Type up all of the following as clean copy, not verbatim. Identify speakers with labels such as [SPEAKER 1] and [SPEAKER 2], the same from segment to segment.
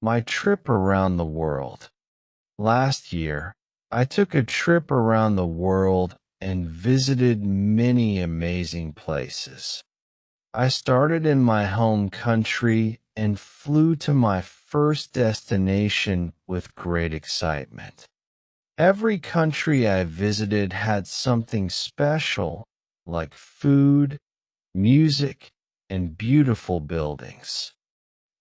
[SPEAKER 1] My trip around the world. Last year, I took a trip around the world and visited many amazing places. I started in my home country and flew to my first destination with great excitement. Every country I visited had something special, like food, music, and beautiful buildings.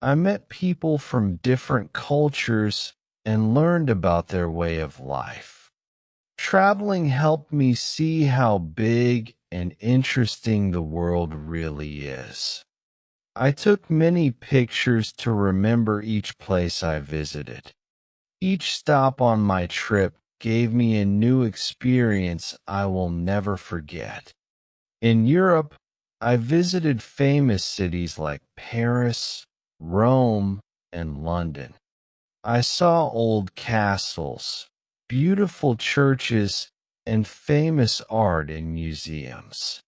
[SPEAKER 1] I met people from different cultures and learned about their way of life. Traveling helped me see how big and interesting the world really is. I took many pictures to remember each place I visited. Each stop on my trip gave me a new experience I will never forget. In Europe, I visited famous cities like Paris, Rome, and London. I saw old castles, beautiful churches, and famous art in museums.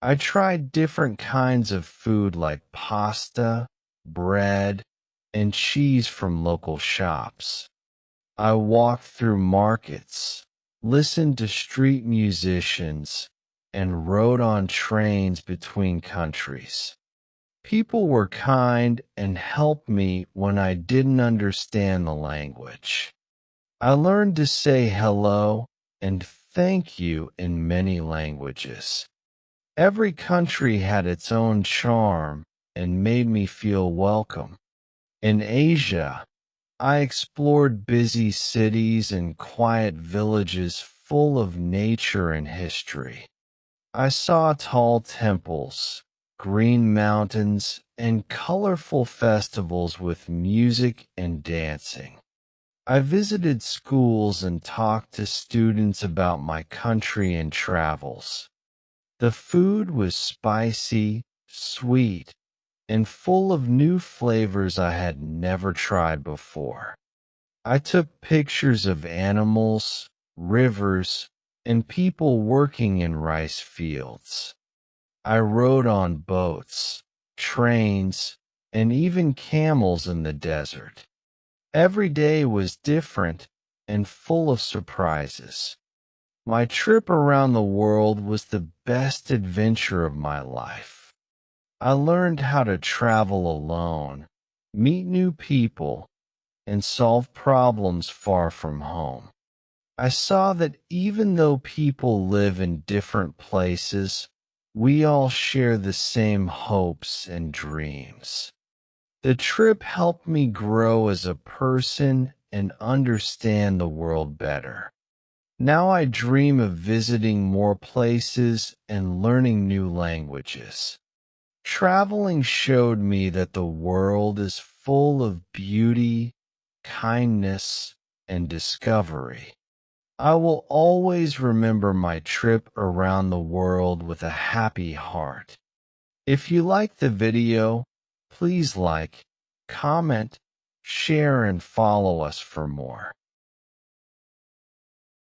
[SPEAKER 1] I tried different kinds of food like pasta, bread, and cheese from local shops. I walked through markets, listened to street musicians, and rode on trains between countries. People were kind and helped me when I didn't understand the language. I learned to say hello and thank you in many languages. Every country had its own charm and made me feel welcome. In Asia, I explored busy cities and quiet villages full of nature and history. I saw tall temples, green mountains, and colorful festivals with music and dancing. I visited schools and talked to students about my country and travels. The food was spicy, sweet, and full of new flavors I had never tried before. I took pictures of animals, rivers, and people working in rice fields. I rode on boats, trains, and even camels in the desert. Every day was different and full of surprises. My trip around the world was the best adventure of my life. I learned how to travel alone, meet new people, and solve problems far from home. I saw that even though people live in different places, we all share the same hopes and dreams. The trip helped me grow as a person and understand the world better. Now I dream of visiting more places and learning new languages. Traveling showed me that the world is full of beauty, kindness, and discovery. I will always remember my trip around the world with a happy heart. If you liked the video, please like, comment, share, and follow us for more.